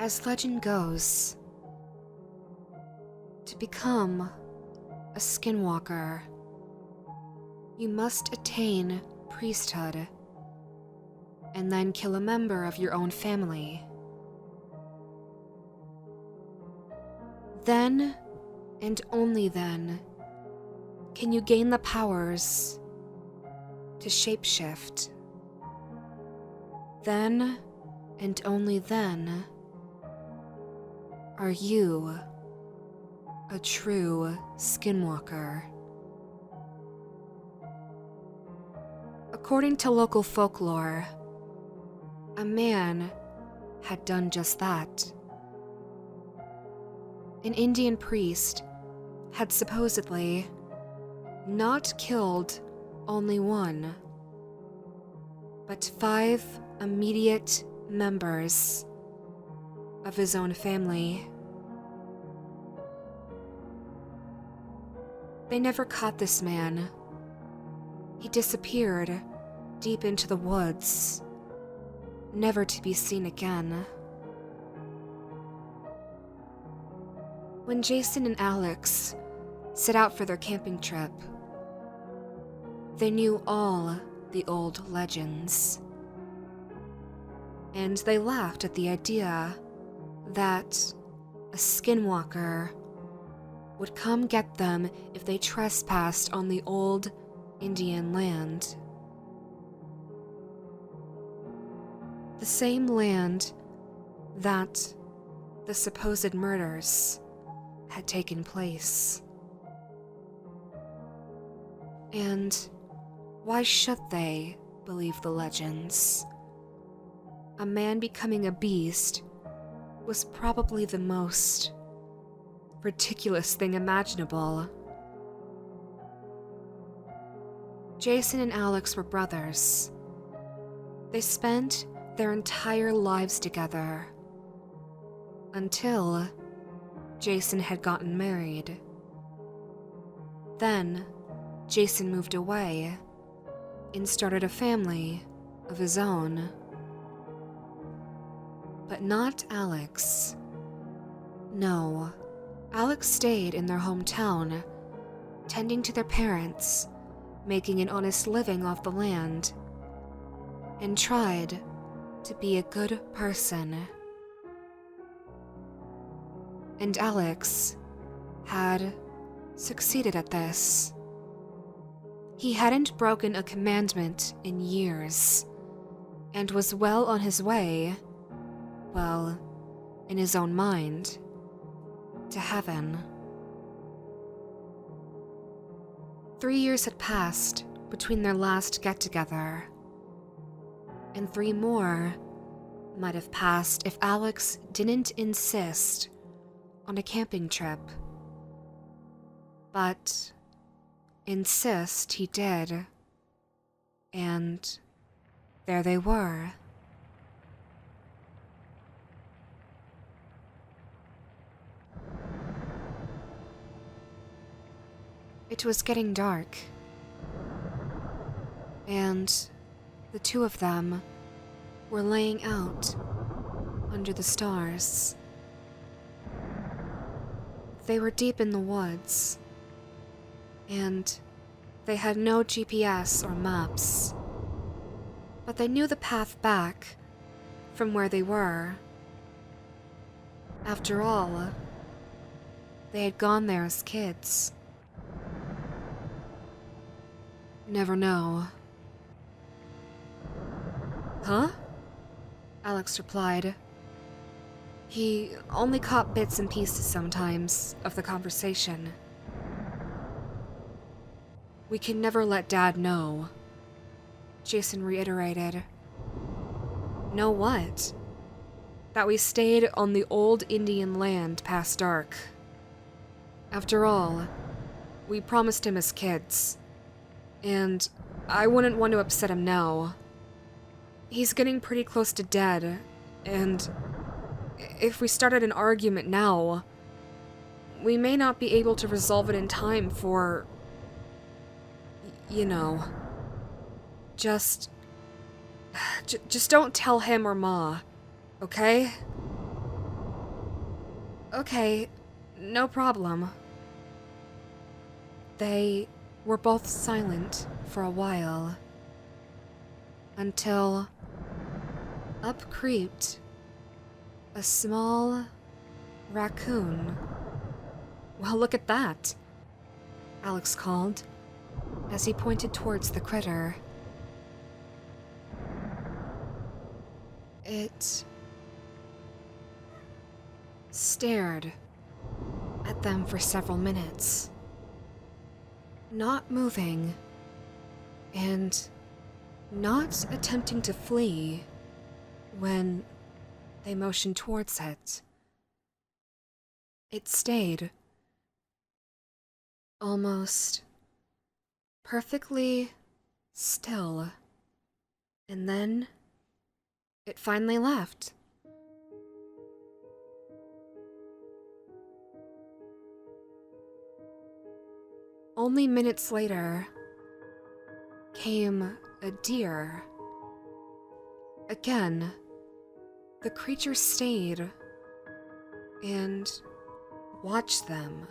As legend goes, to become a skinwalker, you must attain priesthood and then kill a member of your own family. Then, and only then, can you gain the powers to shapeshift. Then, and only then, are you a true skinwalker. According to local folklore, a man had done just that. An Indian priest had supposedly not killed only one, but 5 immediate members of his own family. They never caught this man. He disappeared deep into the woods, never to be seen again. When Jason and Alex set out for their camping trip, they knew all the old legends, and they laughed at the idea that a skinwalker would come get them if they trespassed on the old Indian land. The same land that the supposed murders had taken place. And why should they believe the legends? A man becoming a beast was probably the most ridiculous thing imaginable. Jason and Alex were brothers. They spent their entire lives together until Jason had gotten married. Then Jason moved away and started a family of his own. But not Alex. No, Alex stayed in their hometown, tending to their parents, making an honest living off the land, and tried to be a good person. And Alex had succeeded at this. He hadn't broken a commandment in years, and was well on his way, well, in his own mind, to heaven. 3 years had passed between their last get-together, and 3 more might have passed if Alex didn't insist on a camping trip. But insist he did, and there they were. It was getting dark, and the 2 of them were laying out under the stars. They were deep in the woods, and they had no GPS or maps, but they knew the path back from where they were. After all, they had gone there as kids. Never know. Huh? Alex replied. He only caught bits and pieces sometimes of the conversation. We can never let Dad know, Jason reiterated. Know what? That we stayed on the old Indian land past dark. After all, we promised him as kids, and I wouldn't want to upset him now. He's getting pretty close to dead, and if we started an argument now, we may not be able to resolve it in time for, you know. Just don't tell him or Ma, okay? Okay, no problem. They were both silent for a while, until up creeped a small raccoon. Well, look at that, Alex called, as he pointed towards the critter. It stared at them for several minutes, not moving and not attempting to flee when they motioned towards it. It stayed almost perfectly still, and then it finally left. Only minutes later came a deer. Again, the creature stayed and watched them.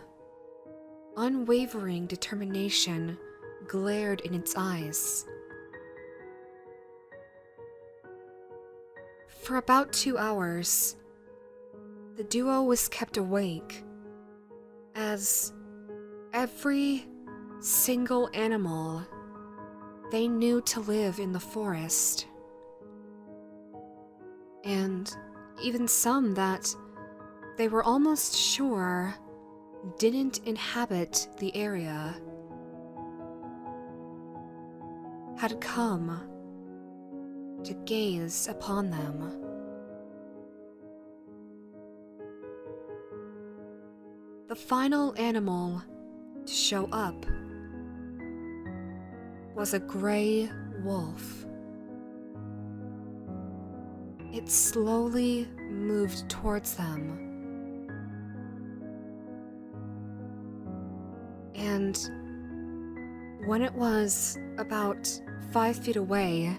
Unwavering determination glared in its eyes. For about 2 hours, the duo was kept awake as every single animal they knew to live in the forest, and even some that they were almost sure didn't inhabit the area, had come to gaze upon them. The final animal to show up was a gray wolf. It slowly moved towards them, and when it was about 5 feet away,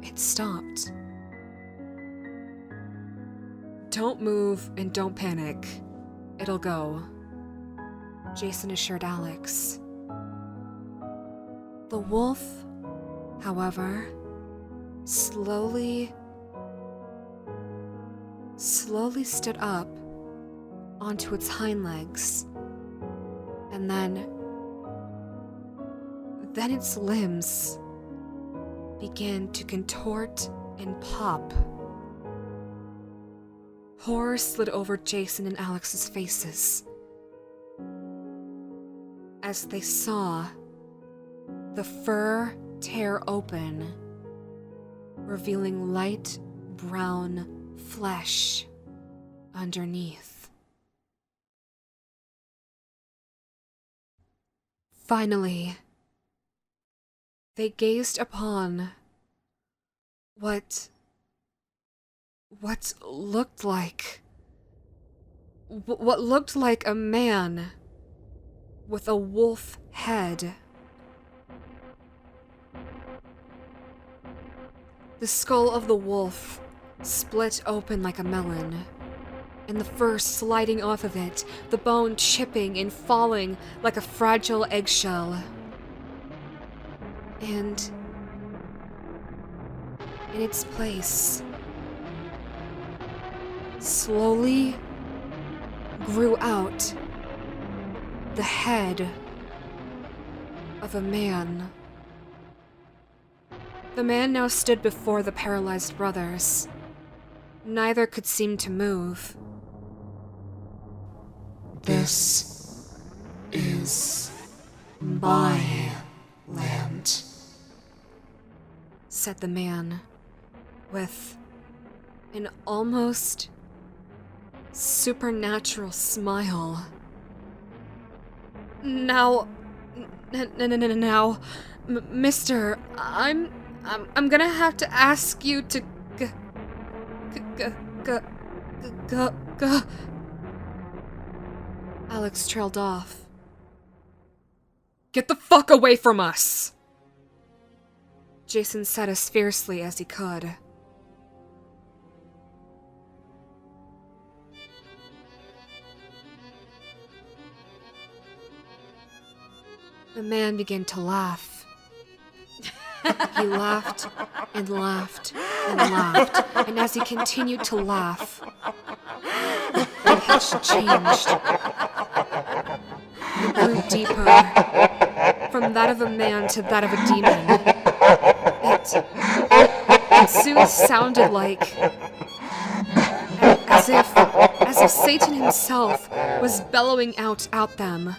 it stopped. "Don't move and don't panic. It'll go," Jason assured Alex. The wolf, however, slowly stood up onto its hind legs, and then its limbs began to contort and pop. Horror slid over Jason and Alex's faces as they saw the fur tear open, revealing light brown flesh underneath. Finally, they gazed upon what looked like a man with a wolf head. The skull of the wolf split open like a melon, and the fur sliding off of it, the bone chipping and falling like a fragile eggshell. And in its place, slowly grew out the head of a man. The man now stood before the paralyzed brothers. Neither could seem to move. "This is my land," said the man, with an almost supernatural smile. Now, Mister, I'm gonna have to ask you to go. Alex trailed off. "Get the fuck away from us!" Jason said as fiercely as he could. The man began to laugh. He laughed and laughed and laughed, and as he continued to laugh, the pitch changed. It grew deeper, from that of a man to that of a demon. It soon sounded like as if Satan himself was bellowing out at them.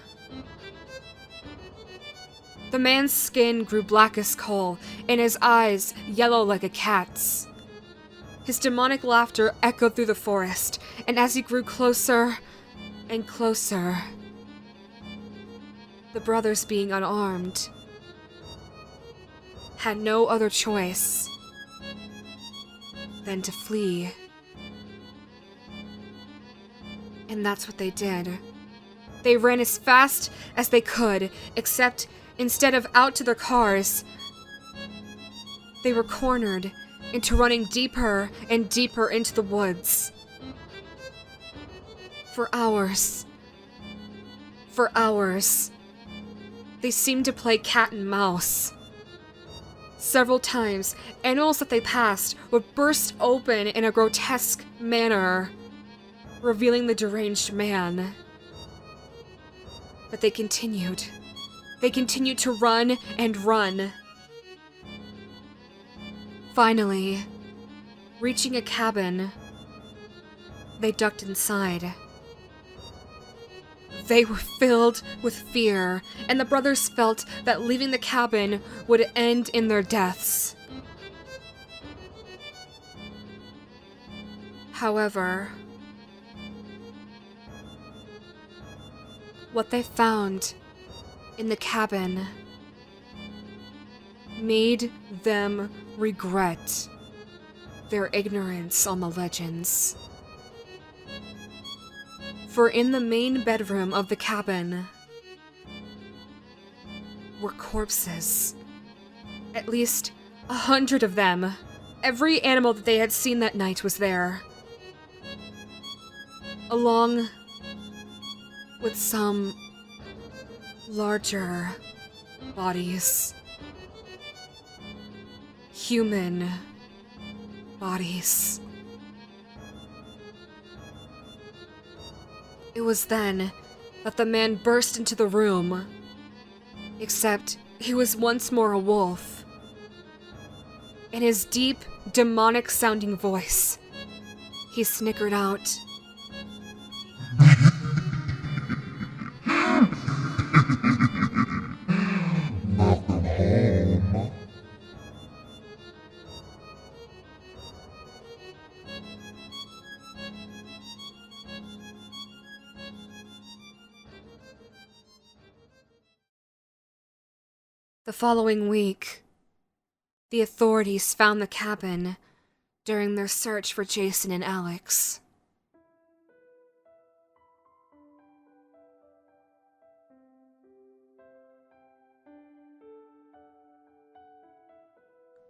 The man's skin grew black as coal, and his eyes yellow like a cat's. His demonic laughter echoed through the forest, and as he grew closer and closer, the brothers, being unarmed, had no other choice than to flee. And that's what they did. They ran as fast as they could, except instead of out to their cars, they were cornered into running deeper and deeper into the woods. For hours, they seemed to play cat and mouse. Several times, animals that they passed would burst open in a grotesque manner, revealing the deranged man. But they continued. They continued to run and run. Finally, reaching a cabin, they ducked inside. They were filled with fear, and the brothers felt that leaving the cabin would end in their deaths. However, what they found in the cabin made them regret their ignorance on the legends. For in the main bedroom of the cabin were corpses. At least 100 of them. Every animal that they had seen that night was there. Along with some larger bodies. Human bodies. It was then that the man burst into the room, except he was once more a wolf. In his deep, demonic-sounding voice, he snickered out, Welcome home. The following week, the authorities found the cabin during their search for Jason and Alex.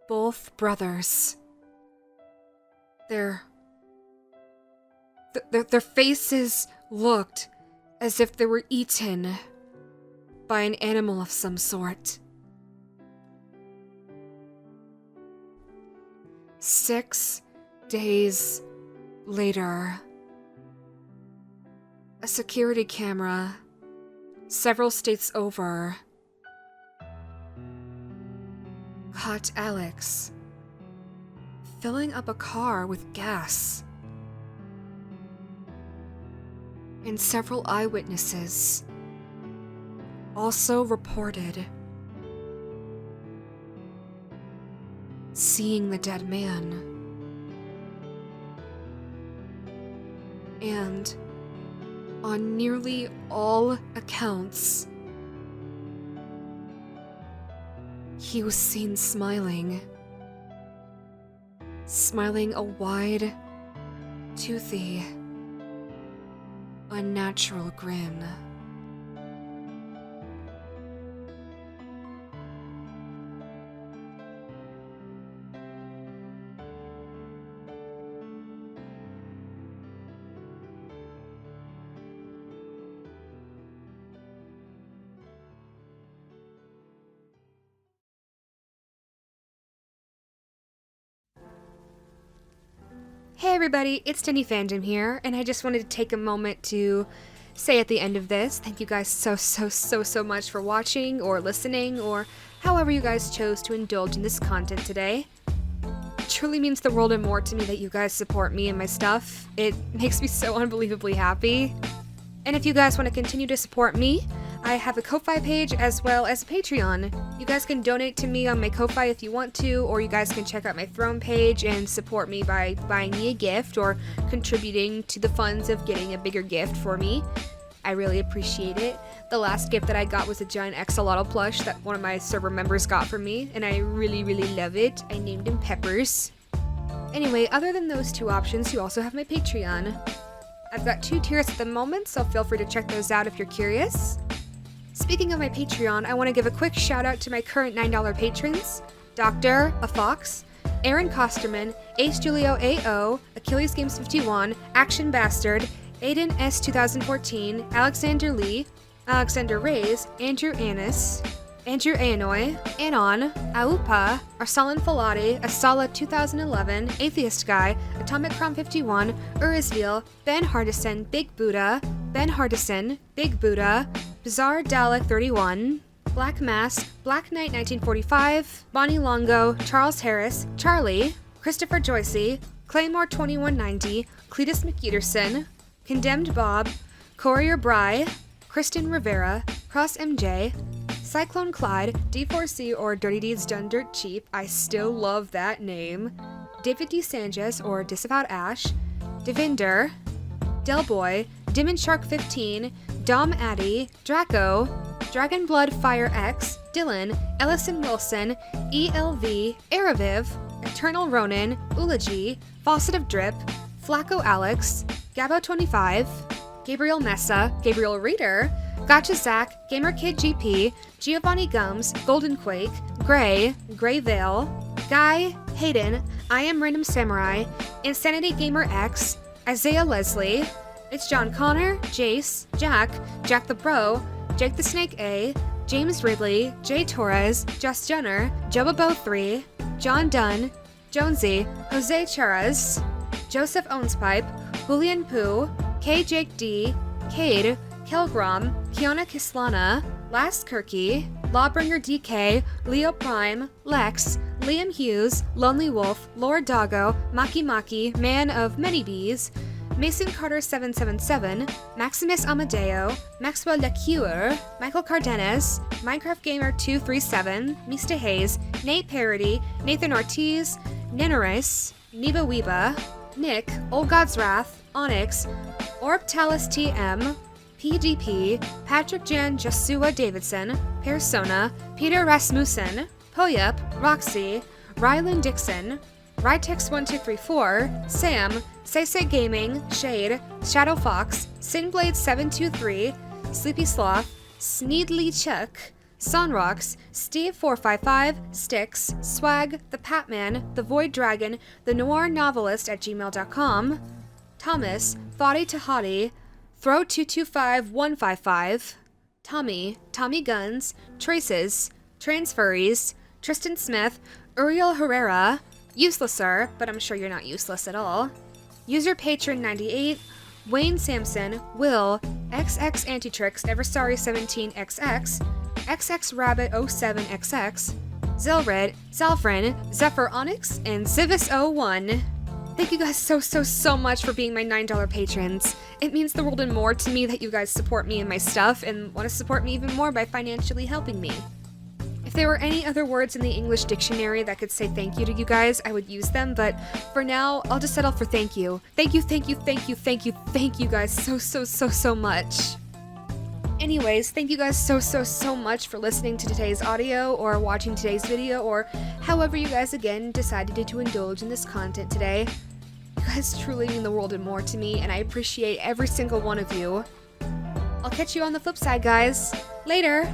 Both brothers. Their faces looked as if they were eaten by an animal of some sort. 6 days later, a security camera several states over caught Alex filling up a car with gas. And several eyewitnesses also reported seeing the dead man. And on nearly all accounts, he was seen smiling. Smiling a wide, toothy, unnatural grin. Hey everybody, it's ItsDanniFandom here, and I just wanted to take a moment to say at the end of this, thank you guys so much for watching or listening or however you guys chose to indulge in this content today. It truly means the world and more to me that you guys support me and my stuff. It makes me so unbelievably happy. And if you guys want to continue to support me, I have a Ko-Fi page as well as a Patreon. You guys can donate to me on my Ko-Fi if you want to, or you guys can check out my Throne page and support me by buying me a gift or contributing to the funds of getting a bigger gift for me. I really appreciate it. The last gift that I got was a giant axolotl plush that one of my server members got for me, and I really love it. I named him Peppers. Anyway, other than those two options, you also have my Patreon. I've got 2 tiers at the moment, so feel free to check those out if you're curious. Speaking of my Patreon, I want to give a quick shout out to my current $9 patrons: Doctor, a Fox, Aaron Kosterman, Ace Julio AO, Achilles Games 51, Action Bastard, Aiden S 2014, Alexander Lee, Alexander Reyes, Andrew Annis, Andrew Aonoy, Anon, Aupa, Arsalan Falati, Asala 2011, Atheist Guy, Atomic Crom 51, Urizville, Ben Hardison, Big Buddha, Ben Hardison, Big Buddha, Bizarre Dalek 31, Black Mask, Black Knight 1945, Bonnie Longo, Charles Harris, Charlie, Christopher Joycey, Claymore 2190, Cletus McEaterson, Condemned Bob, Courier Bry, Kristen Rivera, Cross MJ, Cyclone Clyde, D4C or Dirty Deeds Done Dirt Cheap, I still love that name, David D. Sanchez or Disavowed Ash, Devinder, Delboy, Dimon Shark 15, Dom Addy, Draco, Dragon Blood Fire X, Dylan, Ellison Wilson, ELV, Araviv, Eternal Ronin, Ulaji, Faucet of Drip, Flacco Alex, Gabo 25, Gabriel Mesa, Gabriel Reader, Gotcha Zach, Gamer Kid GP, Giovanni Gums, Golden Quake, Gray, Gray Veil, Guy, Hayden, I Am Random Samurai, Insanity Gamer X, Isaiah Leslie, It's John Connor, Jace, Jack, Jack the Bro, Jake the Snake A, James Ridley, Jay Torres, Just Jenner, Jobabo 3, John Dunn, Jonesy, Jose Charas, Joseph Ownspipe, Julian Poo, K. Jake D, Cade, Kelgrom, Kiana Kislana, Last Kirky, Lawbringer DK, Leo Prime, Lex, Liam Hughes, Lonely Wolf, Lord Doggo, Maki Maki, Man of Many Bees, Mason Carter 777, Maximus Amadeo, Maxwell Lecure, Michael Cardenas, Minecraft Gamer 237, Mista Hayes, Nate Parody, Nathan Ortiz, Nenoris, Neba Weeba, Nick, Old God's Wrath, Onyx, Orbtalis TM, PDP, Patrick Jan Joshua Davidson, Persona, Peter Rasmussen, Poyup, Roxy, Rylan Dixon, Rytex1234, Sam, Seisei Gaming, Shade, Shadow Fox, Sinblade 723, Sleepy Sloth, Sneedly Chuck, Sonrox, Steve 455, Styx, Swag, The Patman, The Void Dragon, The Noir Novelist at gmail.com, Thomas, Thoughty Tahati, Throw 225155, Tommy, Tommy Guns, Traces, Transfurries, Tristan Smith, Uriel Herrera, Uselesser, but I'm sure you're not useless at all, User Patron 98, Wayne Sampson, Will, XX Antitrix, Never Sorry 17XX, XX Rabbit 07XX, Zelred, Zalfrin, Zephyr Onyx, and Civis01. Thank you guys so much for being my $9 patrons. It means the world and more to me that you guys support me and my stuff and want to support me even more by financially helping me. If there were any other words in the English dictionary that could say thank you to you guys, I would use them, but for now, I'll just settle for thank you. Thank you guys so much. Anyways, thank you guys so much for listening to today's audio or watching today's video or however you guys again decided to indulge in this content today. You guys truly mean the world and more to me, and I appreciate every single one of you. I'll catch you on the flip side, guys. Later!